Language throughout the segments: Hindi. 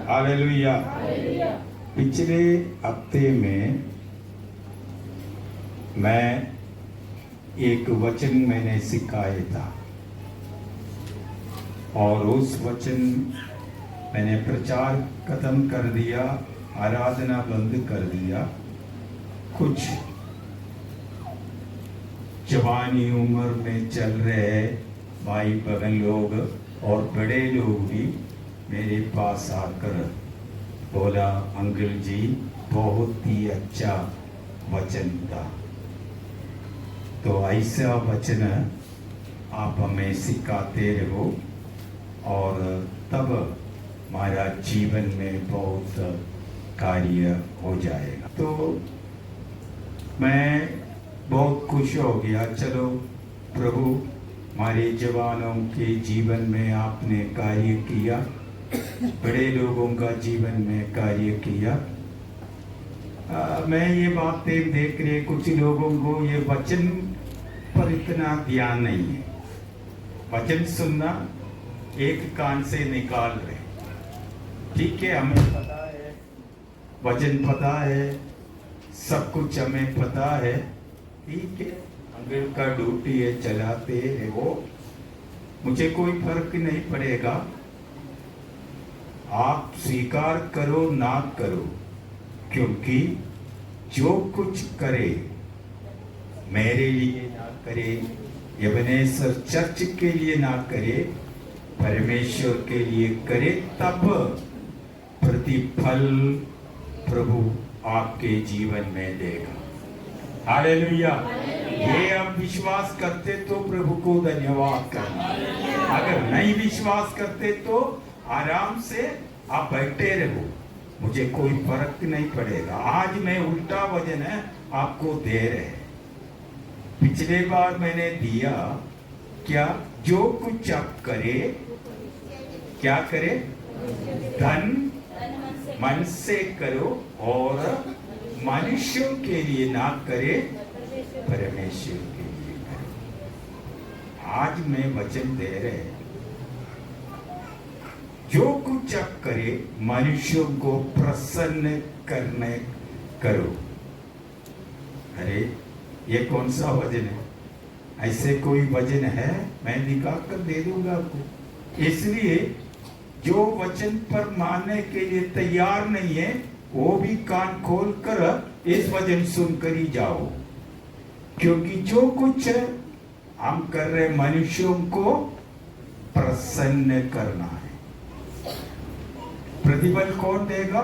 हालेलुया। पिछले हफ्ते में मैं एक वचन मैंने सिखाया था और उस वचन मैंने प्रचार खत्म कर दिया, आराधना बंद कर दिया। कुछ जवानी उम्र में चल रहे भाई बहन लोग और बड़े लोग भी मेरे पास आकर बोला, अंकल जी बहुत ही अच्छा वचन था। तो ऐसा वचन आप हमें सिखाते रहो और तब हमारा जीवन में बहुत कार्य हो जाएगा। तो मैं बहुत खुश हो गया। चलो प्रभु, हमारे जवानों के जीवन में आपने कार्य किया, बड़े लोगों का जीवन में कार्य किया। मैं ये बातें देख रहे, कुछ लोगों को ये वचन पर इतना ध्यान नहीं है। वचन सुनना एक कान से निकाल रहे, ठीक है, हमें पता है, वचन पता है, सब कुछ हमें पता है, ठीक है, अंग्रेज का ड्यूटी है, चलाते हैं वो, मुझे कोई फर्क नहीं पड़ेगा। आप स्वीकार करो ना करो, क्योंकि जो कुछ करे मेरे लिए ना करे, यबनेश्वर चर्च के लिए ना करे, परमेश्वर के लिए करे, तब प्रतिफल प्रभु आपके जीवन में देगा। हालेलुया। ये आप विश्वास करते तो प्रभु को धन्यवाद करना, अगर नहीं विश्वास करते तो आराम से आप बैठे रहो, मुझे कोई फर्क नहीं पड़ेगा। आज मैं उल्टा वजन है आपको दे रहे। पिछले बार मैंने दिया क्या, जो कुछ आप करे, क्या करे, धन मन से करो और मनुष्यों के लिए ना करे, परमेश्वर के लिए करो। आज मैं वचन दे रहे, जो कुछ आप करे मनुष्यों को प्रसन्न करने करो। अरे ये कौन सा वचन है? ऐसे कोई वचन है? मैं निकाल कर दे दूंगा आपको। इसलिए जो वचन पर मानने के लिए तैयार नहीं है, वो भी कान खोल कर इस वचन सुनकर ही जाओ, क्योंकि जो कुछ हम कर रहे मनुष्यों को प्रसन्न करना है। प्रतिफल कौन देगा?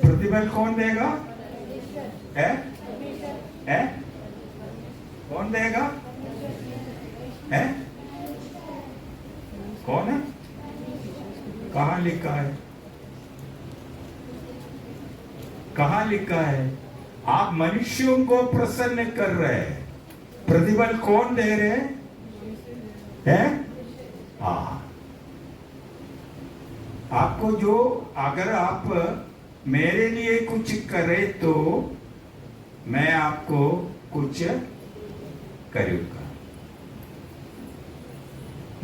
प्रतिफल कौन देगा? है? कौन देगा? है? कौन है? कहाँ लिखा है? कहाँ लिखा है? आप मनुष्यों को प्रसन्न कर रहे हैं, प्रतिफल कौन दे रहे हैं? हाँ, आपको जो, अगर आप मेरे लिए कुछ करें तो मैं आपको कुछ करूंगा।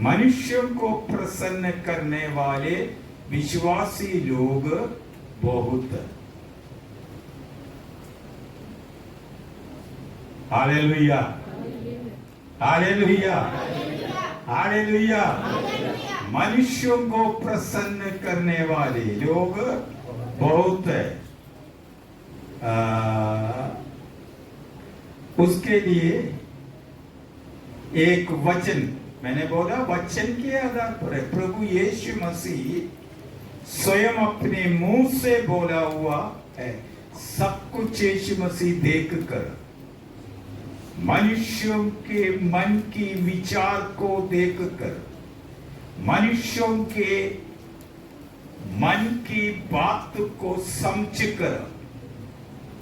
मनुष्यों को प्रसन्न करने वाले विश्वासी लोग बहुत। Hallelujah, hallelujah, hallelujah. मनुष्यों को प्रसन्न करने वाले लोग बहुत है। उसके लिए एक वचन, मैंने बोला वचन के आधार पर है। प्रभु यीशु मसीह स्वयं अपने मुंह से बोला हुआ है, सब कुछ यीशु मसीह देख कर, मनुष्यों के मन की विचार को देखकर, मनुष्यों के मन की बात को समझकर,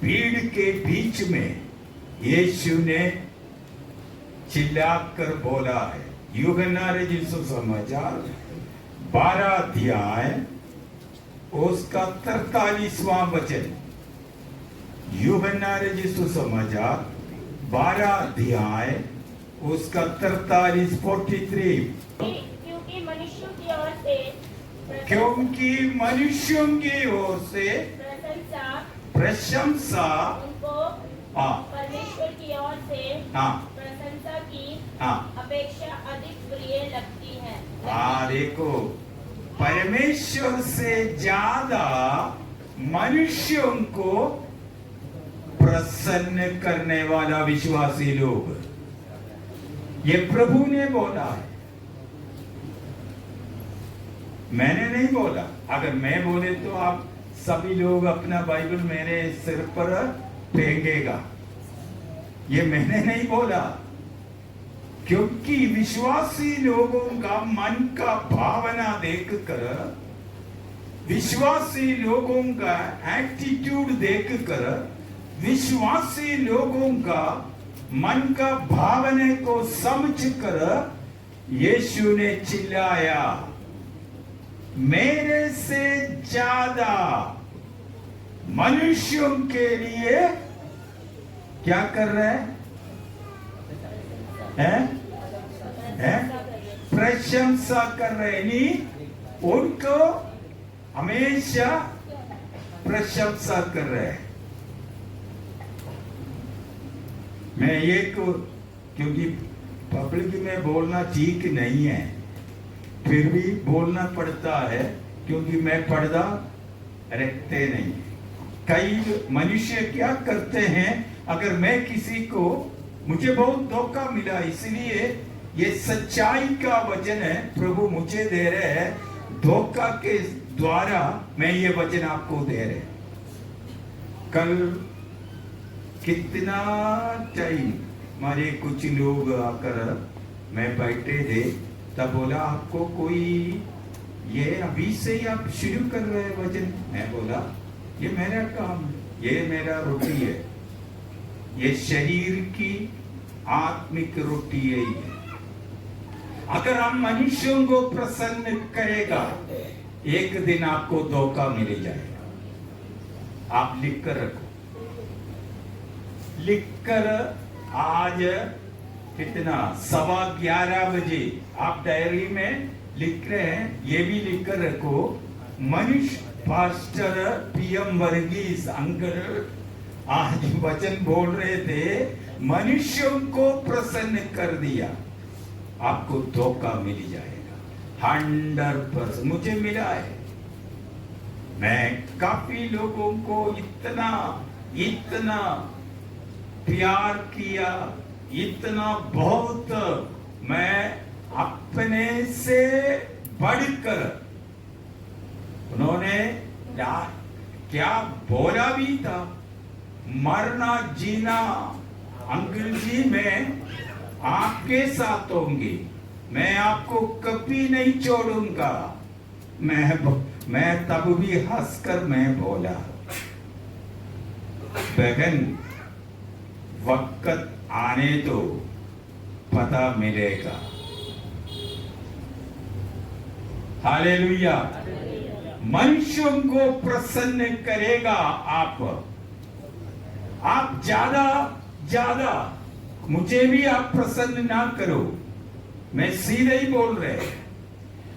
भीड़ के बीच में यीशु ने चिल्लाकर बोला है। यूहन्ना रचित सुसमाचार 12 अध्याय उसका 43वां वचन। यूहन्ना रचित सुसमाचार 12 अध्याय उसका 43, 43। क्योंकि मनुष्यों की ओर से क्योंकि मनुष्यों की ओर से प्रशंसा उनको हाँ परमेश्वर की ओर से हाँ प्रशंसा की हाँ अपेक्षा अधिक प्रिय लगती है। हाँ देखो, परमेश्वर से ज्यादा मनुष्यों को प्रसन्न करने वाला विश्वासी लोग, ये प्रभु ने बोला है, मैंने नहीं बोला। अगर मैं बोले तो आप सभी लोग अपना बाइबल मेरे सिर पर फेंकेगा, ये मैंने नहीं बोला। क्योंकि विश्वासी लोगों का मन का भावना देखकर, विश्वासी लोगों का एटीट्यूड देखकर, विश्वासी लोगों का मन का भावना को समझकर यीशु ने चिल्लाया, मेरे से ज्यादा मनुष्यों के लिए क्या कर रहे हैं? प्रशंसा कर रहे, नहीं उनको हमेशा प्रशंसा कर रहे हैं। मैं ये को, क्योंकि पब्लिक में बोलना ठीक नहीं है, फिर भी बोलना पड़ता है, क्योंकि मैं पर्दा रखते नहीं। कई मनुष्य क्या करते हैं, अगर मैं किसी को, मुझे बहुत धोखा मिला, इसलिए ये सच्चाई का वचन है, प्रभु मुझे दे रहे हैं, धोखा के द्वारा मैं ये वचन आपको दे रहे। कल कितना टाइम हमारे कुछ लोग आकर, मैं बैठे थे, तब बोला आपको कोई, ये अभी से ही आप शुरू कर रहे हैं वचन? मैं बोला ये मेरा काम, ये मेरा रोटी है, ये शरीर की आत्मिक रोटी है। अगर हम मनुष्यों को प्रसन्न करेगा, एक दिन आपको धोखा मिल जाएगा। आप लिख कर रखो, लिखकर आज कितना 11:15 बजे आप डायरी में लिख रहे हैं, ये भी लिख कर रखो, मनुष्य पास्टर पीएम वर्गीस अंकल आज वचन बोल रहे थे, मनुष्यों को प्रसन्न कर दिया, आपको धोखा मिल जाएगा। 100% मुझे मिला है। मैं काफी लोगों को इतना इतना प्यार किया, इतना बहुत, मैं अपने से बढ़कर, उन्होंने क्या बोला भी था, मरना जीना अंकल जी मैं आपके साथ होंगी, मैं आपको कभी नहीं छोड़ूंगा। मैं तब भी हंसकर मैं बोला, बहन वक्त आने तो पता मिलेगा। हालेलुया। मनुष्यों को प्रसन्न करेगा आप ज्यादा मुझे भी आप प्रसन्न ना करो, मैं सीधे ही बोल रहे।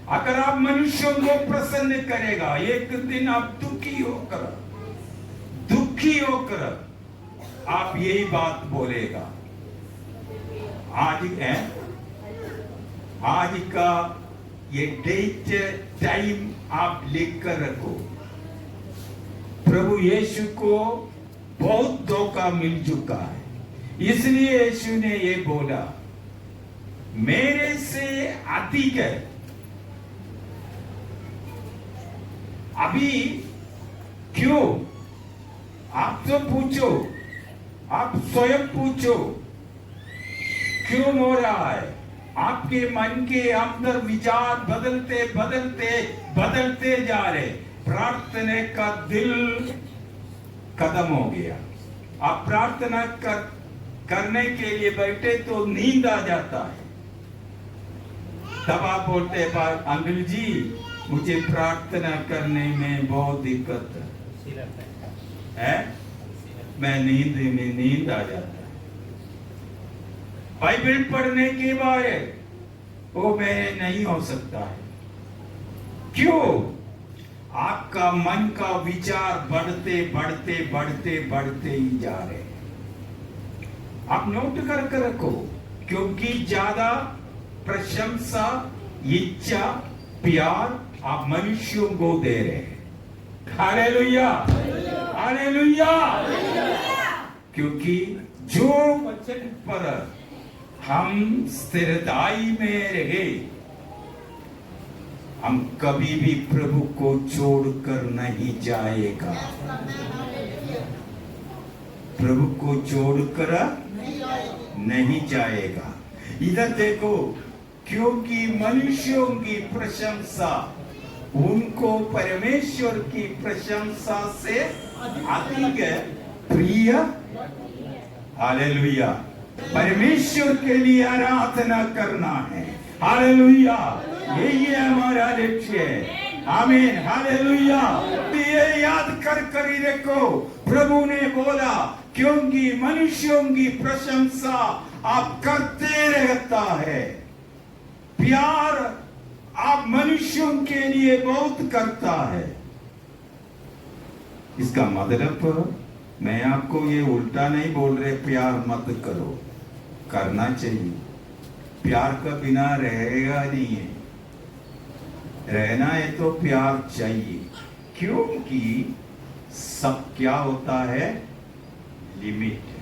अगर आप मनुष्यों को प्रसन्न करेगा, एक दिन आप दुखी होकर आप यही बात बोलेगा। आज का ये डेट टाइम आप लिख कर रखो। प्रभु यीशु को बहुत धोखा मिल चुका है, इसलिए यीशु ने ये बोला, मेरे से अधिक है। अभी क्यों? आप तो पूछो, आप स्वयं पूछो, क्यों हो रहा है? आपके मन के अंदर विचार बदलते जा रहे, प्रार्थना का दिल खत्म हो गया। आप प्रार्थना करने के लिए बैठे तो नींद आ जाता है, तब आप बोलते हैं अंकल जी मुझे प्रार्थना करने में बहुत दिक्कत है, मैं नींद आ जाता है। बाइबल पढ़ने के बाद वो मैं नहीं हो सकता है। क्यों? आपका मन का विचार बढ़ते बढ़ते बढ़ते बढ़ते ही जा रहे हैं। आप नोट करके रखो, क्योंकि ज्यादा प्रशंसा, इच्छा, प्यार आप मनुष्यों को दे रहे हैं। Hallelujah, hallelujah. क्योंकि जो वचन पर हम स्थिरताई में रहे, हम कभी भी प्रभु को छोड़कर नहीं जाएगा। प्रभु को छोड़कर नहीं जाएगा। इधर देखो, क्योंकि मनुष्यों की प्रशंसा उनको परमेश्वर की प्रशंसा से अधिक प्रिय। हालेलुया। परमेश्वर के लिए आराधना करना है। हालेलुया, यही है हमारा लक्ष्य। आमीन, हालेलुया। ये याद कर ही रखो, प्रभु ने बोला क्योंकि मनुष्यों की प्रशंसा आप करते रहता है। प्यार आप मनुष्यों के लिए बहुत करता है। इसका मतलब मैं आपको ये उल्टा नहीं बोल रहे प्यार मत करो, करना चाहिए। प्यार का बिना रहेगा नहीं है, रहना है तो प्यार चाहिए। क्योंकि सब क्या होता है, लिमिट।